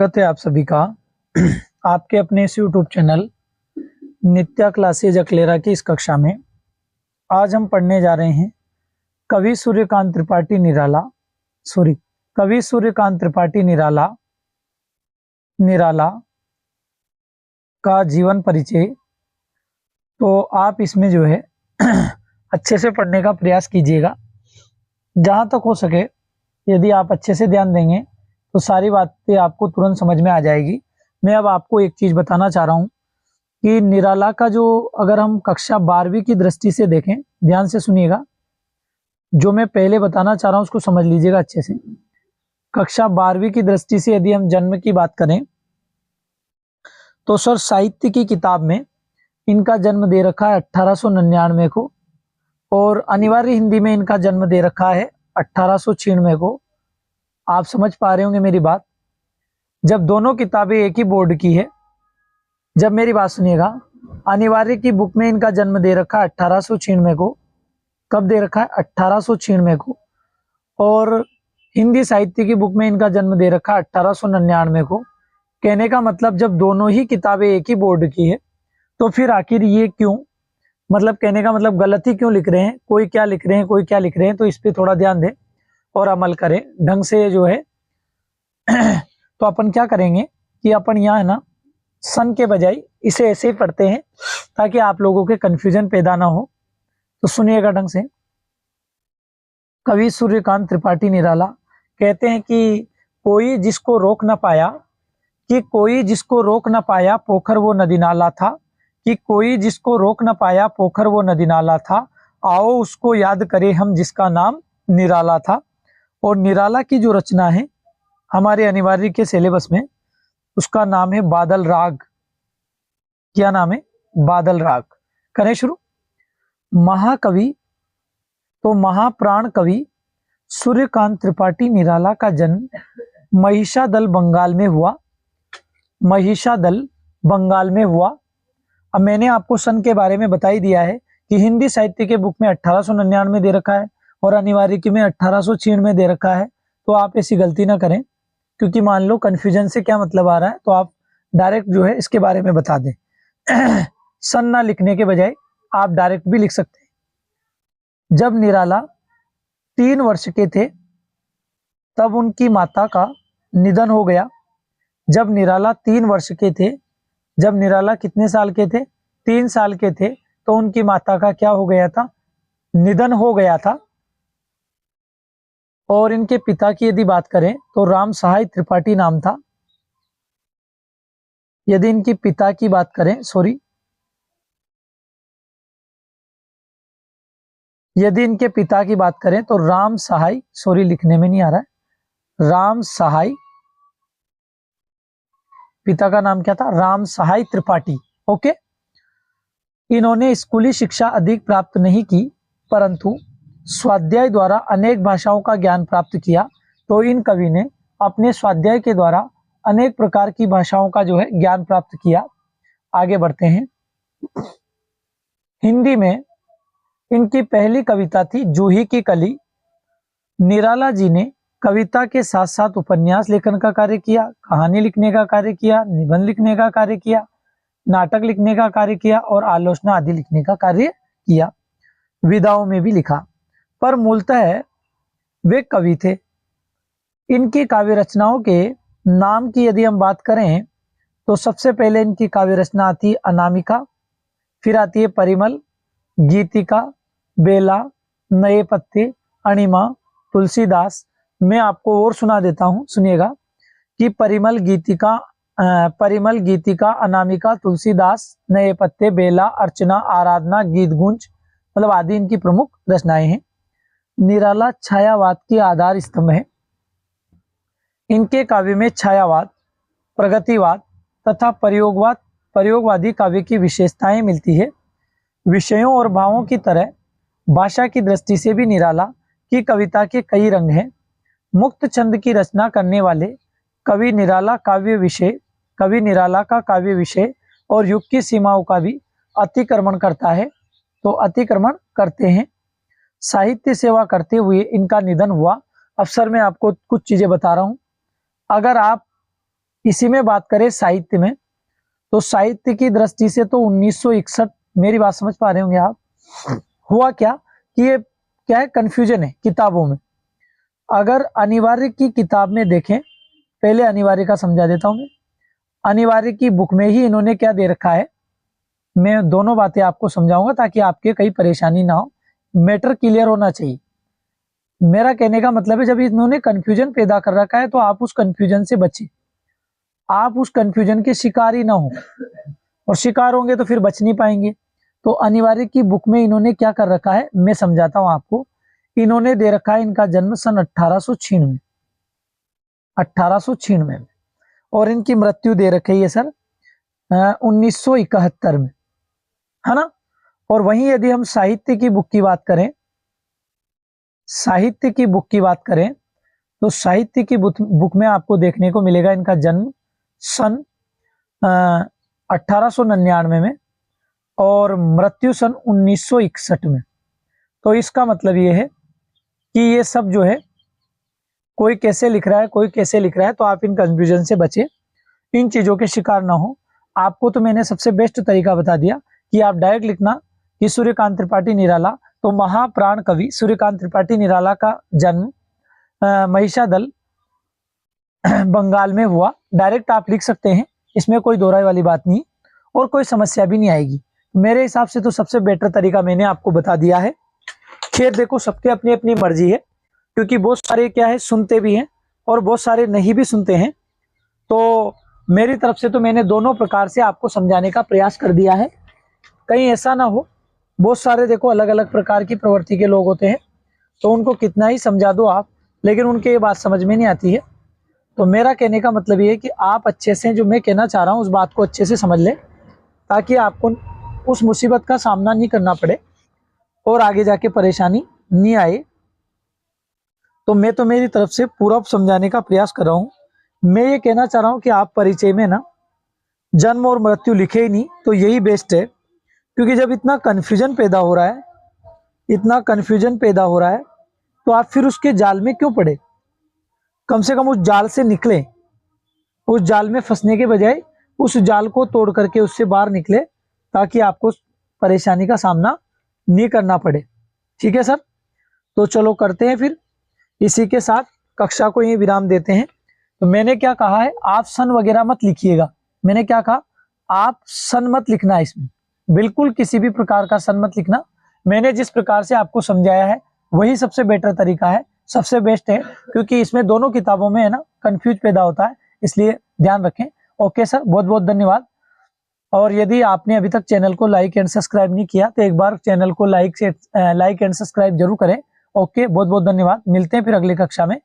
स्वागत है आप सभी का आपके अपने इस यूट्यूब चैनल नित्या क्लासेज अकलेरा की इस कक्षा में। आज हम पढ़ने जा रहे हैं कवि सूर्यकांत त्रिपाठी निराला का जीवन परिचय। तो आप इसमें जो है अच्छे से पढ़ने का प्रयास कीजिएगा, जहाँ तक हो सके। यदि आप अच्छे से ध्यान देंगे तो सारी बातें आपको तुरंत समझ में आ जाएगी। मैं अब आपको एक चीज़ बताना चाह रहा हूँ कि निराला का जो, अगर हम कक्षा 12वीं की दृष्टि से देखें, ध्यान से सुनिएगा, जो मैं पहले बताना चाह रहा हूँ उसको समझ लीजिएगा अच्छे से। कक्षा 12वीं की दृष्टि से यदि हम जन्म की बात करें तो सर साहित्य की किताब में इनका जन्म दे रखा है 1899 को, और अनिवार्य हिंदी में इनका जन्म दे रखा है 1896 को। आप समझ पा रहे होंगे मेरी बात। जब दोनों किताबें एक ही बोर्ड की है, जब मेरी बात सुनिएगा, अनिवार्य की बुक में इनका जन्म दे रखा है 1896 को। कब दे रखा है? 1896 को। और हिंदी साहित्य की बुक में इनका जन्म दे रखा है 1899 को। कहने का मतलब जब दोनों ही किताबें एक ही बोर्ड की है तो फिर आखिर ये क्यों, मतलब कहने का मतलब गलती क्यों लिख रहे हैं, कोई क्या लिख रहे हैं, कोई क्या लिख रहे हैं। तो इस पे थोड़ा ध्यान दें और अमल करें ढंग से जो है। तो अपन क्या करेंगे कि अपन यहाँ है ना, सन के बजाय इसे ऐसे ही पढ़ते हैं ताकि आप लोगों के कंफ्यूजन पैदा ना हो। तो सुनिएगा ढंग से। कवि सूर्यकांत त्रिपाठी निराला कहते हैं कि कोई जिसको रोक न पाया, पोखर वो नदी नाला था, कि कोई जिसको रोक न पाया पोखर वो नदी नाला था, आओ उसको याद करें हम जिसका नाम निराला था। और निराला की जो रचना है हमारे अनिवार्य के सिलेबस में, उसका नाम है बादल राग। क्या नाम है? बादल राग। करें शुरू। महाकवि तो महाप्राण कवि सूर्यकांत त्रिपाठी निराला का जन्म महिषादल बंगाल में हुआ। अब मैंने आपको सन के बारे में बता ही दिया है कि हिंदी साहित्य के बुक में 1899 दे रखा है और अनिवार्य की में 1896 दे रखा है। तो आप ऐसी गलती ना करें, क्योंकि मान लो कंफ्यूजन से क्या मतलब आ रहा है, तो आप डायरेक्ट जो है इसके बारे में बता दें। सन ना लिखने के बजाय आप डायरेक्ट भी लिख सकते हैं। जब निराला 3 वर्ष के थे तब उनकी माता का निधन हो गया। जब निराला 3 वर्ष के थे, जब निराला कितने साल के थे? 3 साल के थे, तो उनकी माता का क्या हो गया था? निधन हो गया था। और इनके पिता की यदि बात करें तो राम सहाय त्रिपाठी नाम था। यदि इनके पिता की बात करें, यदि इनके पिता की बात करें तो राम सहाय, लिखने में नहीं आ रहा है, राम सहाय, पिता का नाम क्या था? राम सहाय त्रिपाठी। ओके। इन्होंने स्कूली शिक्षा अधिक प्राप्त नहीं की, परंतु स्वाध्याय द्वारा अनेक भाषाओं का ज्ञान प्राप्त किया। तो इन कवि ने अपने स्वाध्याय के द्वारा अनेक प्रकार की भाषाओं का जो है ज्ञान प्राप्त किया। आगे बढ़ते हैं। हिंदी में इनकी पहली कविता थी जूही की कली। निराला जी ने कविता के साथ साथ उपन्यास लेखन का कार्य किया, कहानी लिखने का कार्य किया, निबंध लिखने का कार्य किया, नाटक लिखने का कार्य किया और आलोचना आदि लिखने का कार्य किया। विधाओं में भी लिखा, पर मूलतः वे कवि थे। इनकी काव्य रचनाओं के नाम की यदि हम बात करें तो सबसे पहले इनकी काव्य रचना आती है अनामिका, फिर आती है परिमल, गीतिका, बेला, नए पत्ते, अणिमा, तुलसीदास। मैं आपको और सुना देता हूं, सुनिएगा कि परिमल, गीतिका, अनामिका, तुलसीदास, नए पत्ते, बेला, अर्चना, आराधना, गीत गुंज, मतलब आदि इनकी प्रमुख रचनाएं हैं। निराला छायावाद के आधार स्तंभ है। इनके काव्य में छायावाद, प्रगतिवाद तथा प्रयोगवादी काव्य की विशेषताएं मिलती है। विषयों और भावों की तरह भाषा की दृष्टि से भी निराला की कविता के कई रंग हैं। मुक्त छंद की रचना करने वाले कवि निराला का काव्य विषय और युग की सीमाओं का भी अतिक्रमण करते हैं। साहित्य सेवा करते हुए इनका निधन हुआ। अब सर मैं आपको कुछ चीजें बता रहा हूं। अगर आप इसी में बात करें साहित्य में, तो साहित्य की दृष्टि से तो 1961, मेरी बात समझ पा रहे होंगे आप, हुआ क्या कि ये क्या है, कंफ्यूजन है किताबों में। अगर अनिवार्य की किताब में देखें, पहले अनिवार्य का समझा देता हूं मैं। अनिवार्य की बुक में ही इन्होंने क्या दे रखा है, मैं दोनों बातें आपको समझाऊंगा ताकि आपके कहीं परेशानी ना हो, मैटर क्लियर होना चाहिए। मेरा कहने का मतलब है, जब इन्होंने कंफ्यूजन पैदा कर रखा है तो आप उस कंफ्यूजन से बचिए, आप उस कंफ्यूजन के शिकार ही ना हो, और शिकार होंगे तो फिर बच नहीं पाएंगे। तो अनिवार्य की बुक में इन्होंने क्या कर रखा है, मैं समझाता हूं आपको। इन्होंने दे रखा है इनका जन्म सन 1896, 1896 में, और इनकी मृत्यु दे रखी है सर 1971 में, है ना। और वहीं यदि हम साहित्य की बुक की बात करें, साहित्य की बुक की बात करें, तो साहित्य की बुक में आपको देखने को मिलेगा इनका जन्म सन 1899 में और मृत्यु सन 1961 में। तो इसका मतलब ये है कि ये सब जो है, कोई कैसे लिख रहा है, कोई कैसे लिख रहा है, तो आप इन कंफ्यूजन से बचे, इन चीजों के शिकार ना हो। आपको तो मैंने सबसे बेस्ट तरीका बता दिया कि आप डायरेक्ट लिखना कि सूर्यकांत त्रिपाठी निराला। तो महाप्राण कवि सूर्यकांत त्रिपाठी निराला का जन्म महिषादल बंगाल में हुआ, डायरेक्ट आप लिख सकते हैं, इसमें कोई दोहराई वाली बात नहीं और कोई समस्या भी नहीं आएगी। मेरे हिसाब से तो सबसे बेटर तरीका मैंने आपको बता दिया है। खैर देखो, सबके अपनी अपनी मर्जी है, क्योंकि बहुत सारे क्या है सुनते भी हैं और बहुत सारे नहीं भी सुनते हैं। तो मेरी तरफ से तो मैंने दोनों प्रकार से आपको समझाने का प्रयास कर दिया है। कहीं ऐसा ना हो, बहुत सारे देखो अलग अलग प्रकार की प्रवृत्ति के लोग होते हैं, तो उनको कितना ही समझा दो आप, लेकिन उनके ये बात समझ में नहीं आती है। तो मेरा कहने का मतलब ये है कि आप अच्छे से, जो मैं कहना चाह रहा हूँ उस बात को अच्छे से समझ लें, ताकि आपको उस मुसीबत का सामना नहीं करना पड़े और आगे जाके परेशानी नहीं आए। तो मैं तो मेरी तरफ से पूरा समझाने का प्रयास कर रहा हूँ। मैं ये कहना चाह रहा हूँ कि आप परिचय में ना जन्म और मृत्यु लिखे ही नहीं, तो यही बेस्ट है। क्योंकि जब इतना कन्फ्यूजन पैदा हो रहा है, इतना कन्फ्यूजन पैदा हो रहा है, तो आप फिर उसके जाल में क्यों पड़े। कम से कम उस जाल से निकले, उस जाल में फंसने के बजाय उस जाल को तोड़ करके उससे बाहर निकले, ताकि आपको परेशानी का सामना नहीं करना पड़े। ठीक है सर, तो चलो करते हैं फिर। इसी के साथ कक्षा को यही विराम देते हैं। तो मैंने क्या कहा है, आप सन वगैरह मत लिखिएगा। मैंने क्या कहा, आप सन मत लिखना, इसमें बिल्कुल किसी भी प्रकार का सन मत लिखना। मैंने जिस प्रकार से आपको समझाया है वही सबसे बेटर तरीका है, सबसे बेस्ट है, क्योंकि इसमें दोनों किताबों में है ना कंफ्यूज पैदा होता है, इसलिए ध्यान रखें। ओके सर, बहुत बहुत धन्यवाद। और यदि आपने अभी तक चैनल को लाइक एंड सब्सक्राइब नहीं किया तो एक बार चैनल को लाइक एंड सब्सक्राइब जरूर करें। ओके, बहुत बहुत धन्यवाद। मिलते हैं फिर अगली कक्षा में।